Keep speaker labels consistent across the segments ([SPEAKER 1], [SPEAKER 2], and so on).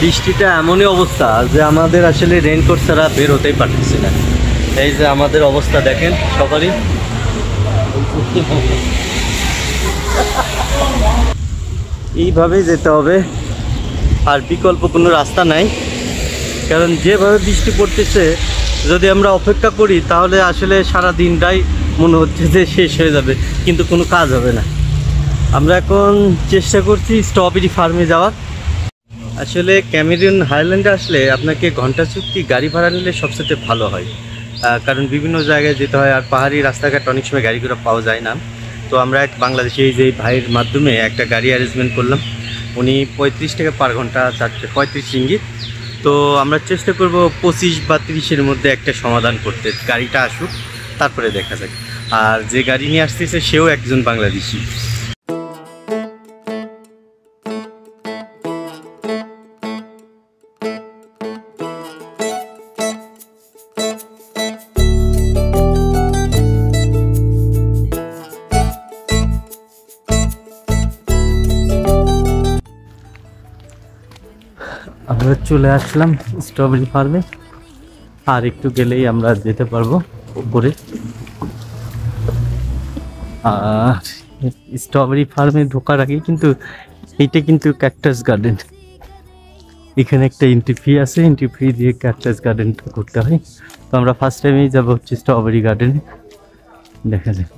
[SPEAKER 1] বৃষ্টিটা এমনই অবস্থা যে আমাদের আসলে রেইনকোট ছাড়া বের হতেই পারতেছি না। এই যে আমাদের অবস্থা দেখেন সকালই। এইভাবেই যেতে হবে, আর বিকল্প কোনো রাস্তা নাই। কারণ যেভাবে বৃষ্টি পড়তেছে, যদি আমরা অপেক্ষা করি তাহলে আসলে সারা দিনটাই মনে হচ্ছে যে শেষ হয়ে যাবে, কিন্তু কোনো কাজ হবে না। আমরা এখন চেষ্টা করছি স্ট্রবেরি ফার্মে যাওয়ার। আসলে ক্যামেরুন হাইল্যান্ডে আসলে আপনাকে ঘন্টা চুক্তি গাড়ি ভাড়া নিলে সবচেয়ে ভালো হয়, কারণ বিভিন্ন জায়গায় যেতে হয়, আর পাহাড়ি রাস্তাঘাট অনেক সময় গাড়ি ঘোড়া পাওয়া যায় না। তো আমরা এক বাংলাদেশি এই যে ভাইয়ের মাধ্যমে একটা গাড়ি অ্যারেঞ্জমেন্ট করলাম। উনি 35 টাকা পার ঘন্টা চাচ্ছে, 35 রিঙ্গিত। তো আমরা চেষ্টা করব 25 বা 30-এর মধ্যে একটা সমাধান করতে। গাড়িটা আসুক, তারপরে দেখা যাক। আর যে গাড়ি নিয়ে আসতেছে সেও একজন বাংলাদেশি। আমরা চলে আসলাম স্ট্রবেরি ফার্মে, আর একটু গেলেই আমরা যেতে পারবো উপরে। আর স্ট্রবেরি ফার্মে ঢোকার আগে কিন্তু এইটা কিন্তু ক্যাকটাস গার্ডেন। এখানে একটা এন্ট্রি ফি আছে, এন্ট্রি ফি দিয়ে ক্যাকটাস গার্ডেনটা করতে হয়। তো আমরা ফার্স্ট টাইমেই যাবো হচ্ছে স্ট্রবেরি গার্ডেনে। দেখা যায়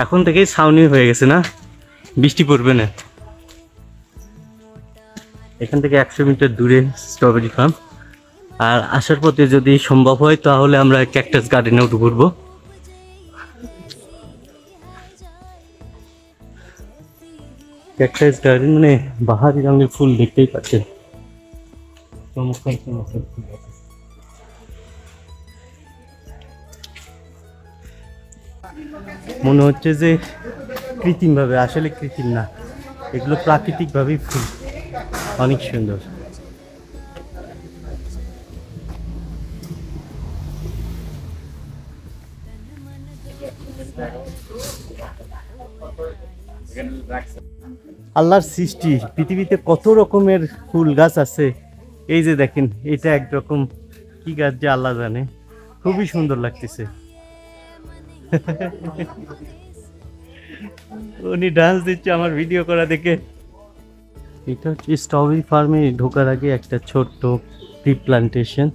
[SPEAKER 1] এখন থেকেই ছাউনি হয়ে গেছে না, বৃষ্টি পড়বে না। এখান থেকে 100 মিটার দূরে স্ট্রবেরি ফার্ম। আর আসার পথে যদি সম্ভব হয় তাহলে আমরা ক্যাকটাস গার্ডেনে উঠে পড়বো। ক্যাকটাস গার্ডেন মানে বাহারি রঙের ফুল, দেখতেই পাচ্ছেন। মনে হচ্ছে যে কৃত্রিম ভাবে, আসলে কৃত্রিম না, এগুলো প্রাকৃতিক ভাবেই ফুল, অনেক সুন্দর। আল্লাহর সৃষ্টি, পৃথিবীতে কত রকমের ফুল গাছ আছে। এই যে দেখেন, এটা একরকম কি গাছ যে আল্লাহ জানে, খুবই সুন্দর লাগতেছে। উনি ডান্স দিচ্ছে আমার ভিডিও করা দেখে। এটা হচ্ছে স্ট্রবেরি ফার্মে ঢোকার আগে একটা ছোট্ট ট্রি প্লান্টেশন।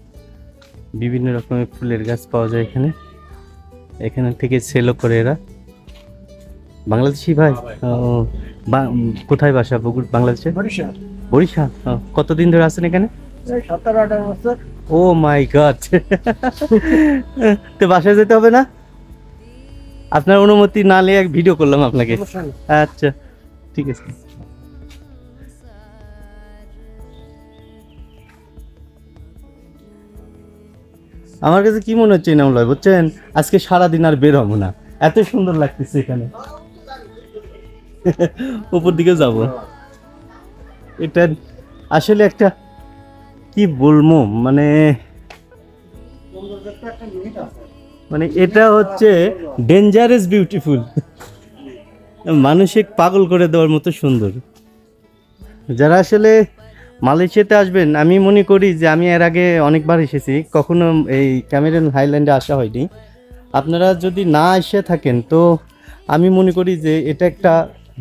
[SPEAKER 1] বিভিন্ন রকমের ফুলের গাছ পাওয়া যায় এখানে। এখানে থেকে সেলও করে এরা। বাংলাদেশি ভাই? কোথায় বাসা? বাংলাদেশে বরিশাল। বরিশাল। কতদিন ধরে আছেন এখানে? 17-18 বছর। ও মাই গড। তো বাসায় যেতে হবে না? আপনার অনুমতি না নিয়ে এক ভিডিও করলাম আপনাকে। আচ্ছা ঠিক আছে। আমার কাছে কি মনে হচ্ছে ইনামুল ভাই, বুঝছেন, আজকে সারাদিন আর বের হবো না, এত সুন্দর লাগতেছে এখানে। উপর দিকে যাব। এটা আসলে একটা কি বলবো, মানে এটা হচ্ছে ডেঞ্জারাস বিউটিফুল, মানুষকে পাগল করে দেওয়ার মতো সুন্দর। যারা আসলে মালয়েশিয়াতে আসবেন, আমি মনে করি যে আমি এর আগে অনেকবার এসেছি, কখনো এই ক্যামেরুন হাইল্যান্ডে আসা হয়নি। আপনারা যদি না এসে থাকেন তো আমি মনে করি যে এটা একটা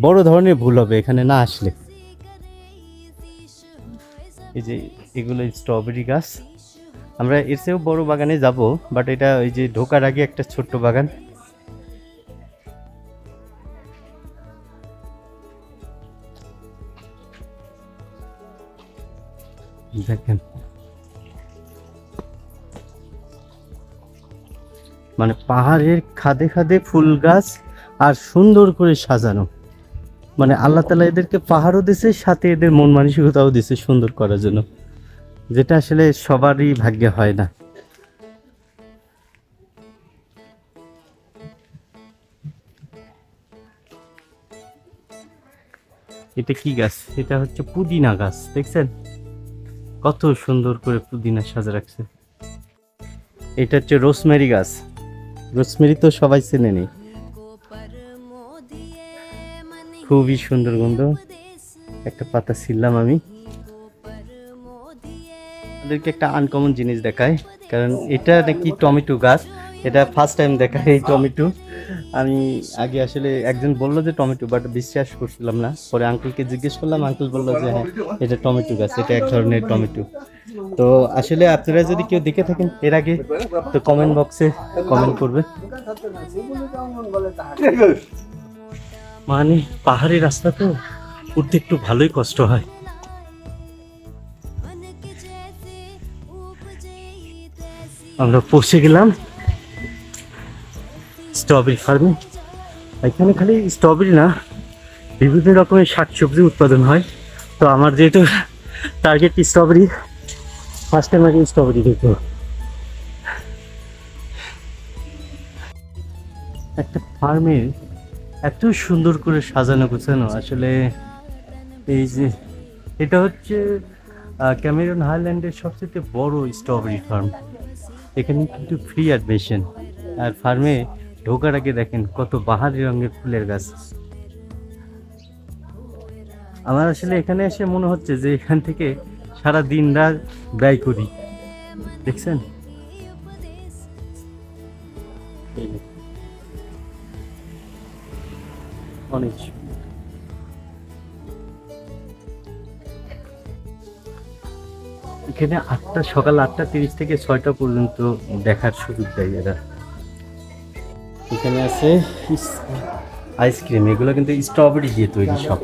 [SPEAKER 1] বড় ধরনের ভুল হবে এখানে না আসলে। এই যে এগুলো স্ট্রবেরি গাছ। আমরা এর চেয়েও বড় বাগানে যাব, বাট এটা ওই যে ঢোকার আগে একটা ছোট্ট বাগান। দেখেন, মানে পাহাড়ের খাদে খাদে ফুল গাছ আর সুন্দর করে সাজানো। মানে আল্লাহ তাআলা এদেরকে পাহাড়ও দিয়েছে, সাথে এদের মন মানসিকতাও দিয়েছে সুন্দর করার জন্য, যেটা আসলে সবারই ভাগ্যে হয় না। এটা কি গাছ? এটা হচ্ছে পুদিনা গাছ, দেখছেন কত সুন্দর করে পুদিনা সাজা রাখছে। এটা হচ্ছে রোজমেরি গাছ। রোজমেরি তো সবাই চেনে নি, খুবই সুন্দর গন্ধ। একটা পাতা ছিললাম আমি। ওদেরকে একটা আনকমন জিনিস দেখায়, কারণ এটা নাকি টমেটো গাছ। এটা ফার্স্ট টাইম দেখা এই টমেটো। আমি আগে আসলে একজন বললো যে টমেটো, বাট বিশ্বাস করছিলাম না। পরে আঙ্কেলকে জিজ্ঞেস করলাম, আঙ্কেল বললো যে হ্যাঁ এটা টমেটো গাছ, এটা এক ধরনের টমেটো। তো আসলে আপনারা যদি কেউ দেখে থাকেন এর আগে, তো কমেন্ট বক্সে কমেন্ট করবে। মানে পাহাড়ি রাস্তা তো উঠতে একটু ভালোই কষ্ট হয়। আমরা পৌঁছে গেলাম স্ট্রবেরি ফার্মে। এখানে খালি স্ট্রবেরি না, বিভিন্ন রকমের শাকসবজি উৎপাদন হয়। তো আমার যেহেতু টার্গেট স্ট্রবেরি, ফার্স্ট টাইম আগে স্ট্রবেরি দেখবো। একটা ফার্মে এত সুন্দর করে সাজানো গোছানো, আসলে এই যে এটা হচ্ছে ক্যামেরন হাইল্যান্ডের সবচেয়ে বড় স্ট্রবেরি ফার্ম। এখানে কিন্তু ফ্রি অ্যাডমিশন। আর ফার্মে ঢোকার আগে দেখেন কত বাহারি রঙের ফুলের গাছ। আমার আসলে এখানে এসে মনে হচ্ছে যে এখান থেকে সারা দিন রাত ব্যয় করি। দেখছেন অনেক। এখানে সকাল 8:30 থেকে 6টা পর্যন্ত দেখার সুযোগ দেয় এরা। এখানে আছে আইসক্রিম, এগুলো কিন্তু স্ট্রবেরি দিয়ে তৈরি সব।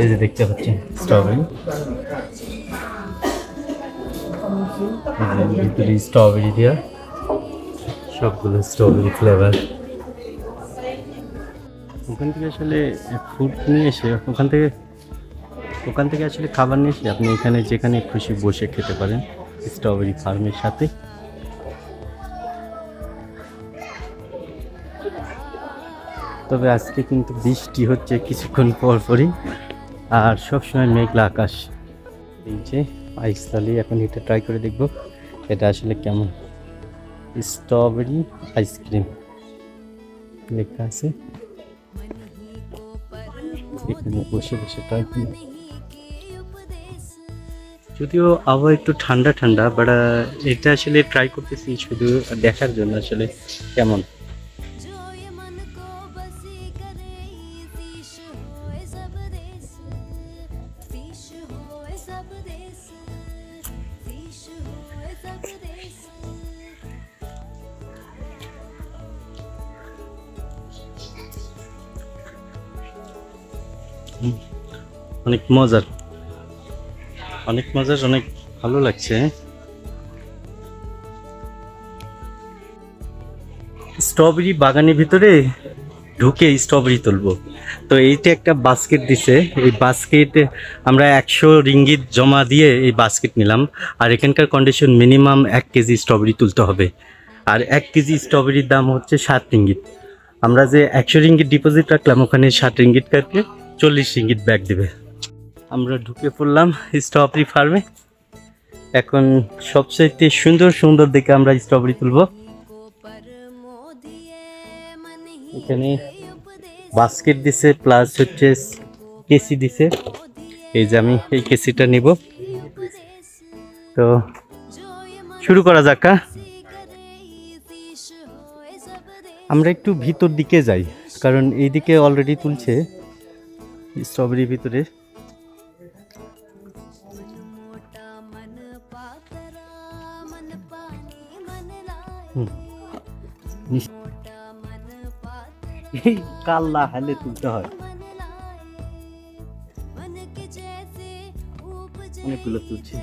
[SPEAKER 1] এই যে দেখতে পাচ্ছেন স্ট্রবেরি, ভিতরে স্ট্রবেরি দেওয়া, সবগুলো স্ট্রবেরি ফ্লেভার। ওখান থেকে আসলে ফুড নিয়ে এসে ওখান থেকে আসলে খাবার নিয়ে এসে আপনি এখানে যেখানে খুশি বসে খেতে পারেন স্ট্রবেরি ফার্মের সাথে। তবে আজকে কিন্তু বৃষ্টি হচ্ছে কিছুক্ষণ পরই, আর সবসময় মেঘলা আকাশ। এই যে আইসলালি, এখন এটা ট্রাই করে দেখবো এটা আসলে কেমন। স্ট্রবেরি আইসক্রিম লেখা আছে, এখানে বসে বসে ট্রাই করি। যদিও আবহাওয়া একটু ঠান্ডা ঠান্ডা, বাট এটা আসলে ট্রাই করতেছি শুধু দেখার জন্য আসলে কেমন। অনেক মজার, অনেক ভালো লাগছে। স্ট্রবেরি বাগানের ভিতরে ঢুকে স্ট্রবেরি তুলবো। তো এইটা একটা বাস্কেট দিছে, এই বাস্কেট আমরা 100 রিঙ্গিত জমা দিয়ে এই বাস্কেট নিলাম। আর এখানকার কন্ডিশন মিনিমাম 1 কেজি স্ট্রবেরি তুলতে হবে। আর 1 কেজি স্ট্রবেরির দাম হচ্ছে 7 রিঙ্গিত। আমরা যে 100 রিঙ্গিত ডিপোজিট রাখলাম, ওখানে 7 রিঙ্গিত কাটে 40 রিঙ্গিত ব্যাক দেবে। আমরা ঢুকে পড়লাম স্ট্রবেরি ফার্মে। এখন সবচেয়ে সুন্দর দেখে আমরা স্ট্রবেরি তুলবো। এখানে বাস্কেট দিছে, প্লাস হচ্ছে কেসি দিছে। এই যে আমি এই কেসিটা নিব। তো শুরু করা যাক। আমরা একটু ভিতর দিকে যাই, কারণ এইদিকে অলরেডি তুলছে স্ট্রবেরির ভিতরে। কাল্লা হালে তুলতে হয়, অনেকগুলো তুলছে।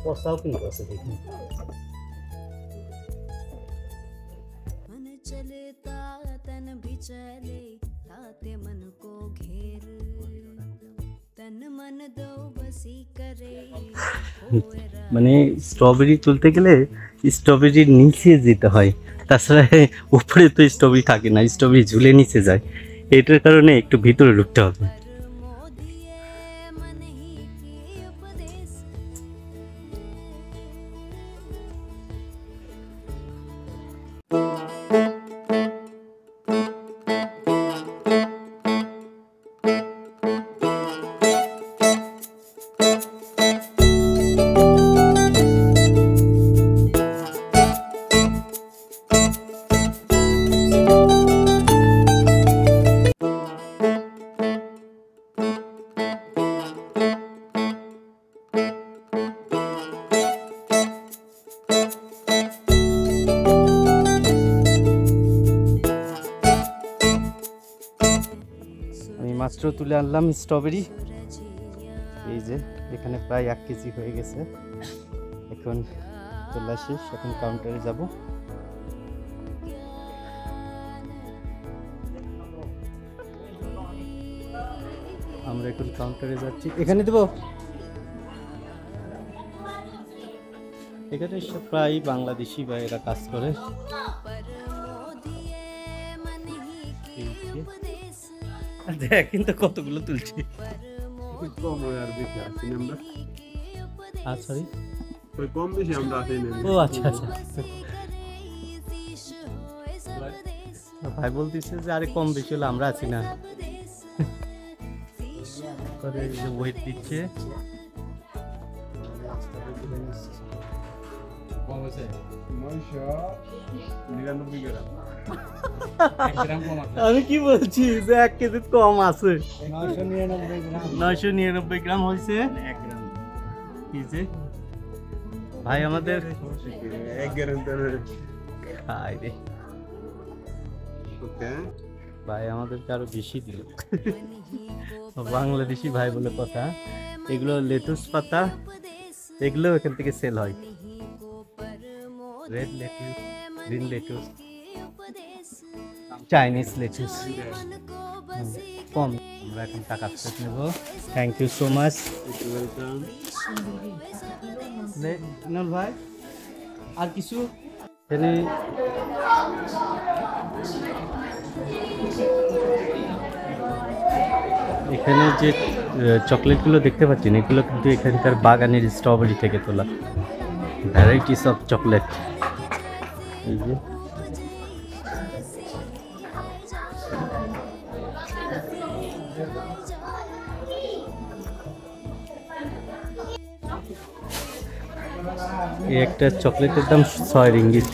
[SPEAKER 1] পসাও কিন্তু আছে দেখুন। মানে স্ট্রবেরি তুলতে গেলে স্ট্রবেরির নিচে যেতে হয়, তাছাড়া উপরে তো স্ট্রবেরি থাকে না, স্ট্রবেরি ঝুলে নিচে যায়। এটার কারণে একটু ভিতরে ঢুকতে হবে। আমি মাত্র তুলে আনলাম স্ট্রবেরি। এই যে এখানে প্রায় 1 কেজি হয়ে গেছে। এখন তোলা শেষ, এখন কাউন্টারে যাব। আমরা এখন কাউন্টারে যাচ্ছি। এখানে দেবো, এখানে সব প্রায় বাংলাদেশি ভাইয়েরা কাজ করে। দেখ কিন্তু কতগুলো তুলছি। সরি, ও আচ্ছা আচ্ছা, ভাই বলতেছে যে আরে কম বেশি হলে আমরা আছি না, ওয়েট দিচ্ছে। আমি কি বলছি যে 1 কেজি কম আছে, 999 গ্রাম হয়েছে। কি যে ভাই আমাদের খাই রে ভাই, আমাদেরকে আরো বেশি দিল। বাংলাদেশি ভাই বলে কথা। এগুলো লেটুস পাতা, এগুলো এখান থেকে সেল হয়। Red lettuce, green lettuce, Chinese lettuce. কম, আমরা এখন টাকা ফেরত নেব। Thank you so much. ভাই আর কিছু এখানে এখানে যে চকলেটগুলো দেখতে পাচ্ছেন, এগুলো কিন্তু এখানকার বাগানের স্ট্রবেরি থেকে তোলা। Varieties of chocolate. এই যে এই একটা চকলেটের দাম 6 রিঙ্গিট।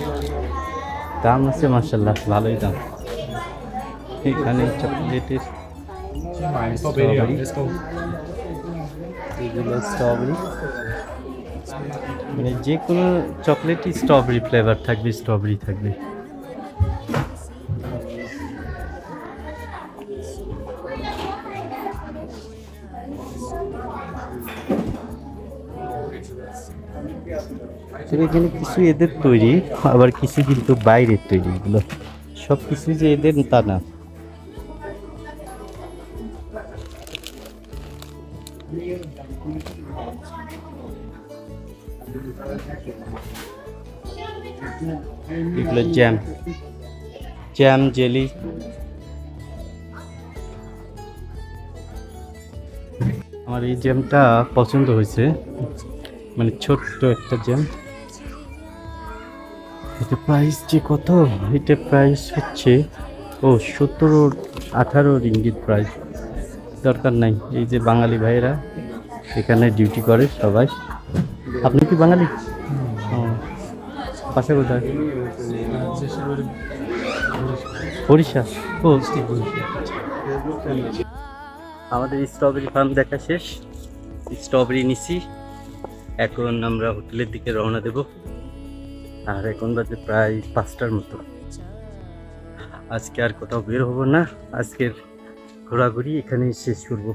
[SPEAKER 1] দাম আছে মাশাআল্লাহ, ভালোই দাম। এখানে চকলেটের স্ট্রবেরি, মানে যে কোনো চকলেটই স্ট্রবেরি ফ্লেভার থাকবে, স্ট্রবেরি থাকবে। এখানে কিছু এদের তৈরি, আবার কিছু কিন্তু বাইরের তৈরি। এগুলো সব কিছু যে এদের তা না। এগুলো জ্যাম, জ্যাম জেলি। আমার এই জ্যামটা পছন্দ হয়েছে, মানে ছোট্ট একটা জ্যাম। এটা প্রাইস যে কত, এটা প্রাইস হচ্ছে 17-18 রিঙ্গিত প্রাইস। দরকার নাই, এই যে বাঙালি ভাইয়েরা এখানে ডিউটি করে সবাই। আপনি কি বাঙালি? পাশে কোথায়? বরিশাল। ও আমাদের স্ট্রবেরি ফার্ম দেখা শেষ, স্ট্রবেরি নিছি। এখন আমরা হোটেলের দিকে রওনা দেব। আর এখন বাজে প্রায় 5টার মতো। আজকে আর কোথাও বের হবো না, আজকের ঘোরাঘুরি এখানেই শেষ করবো।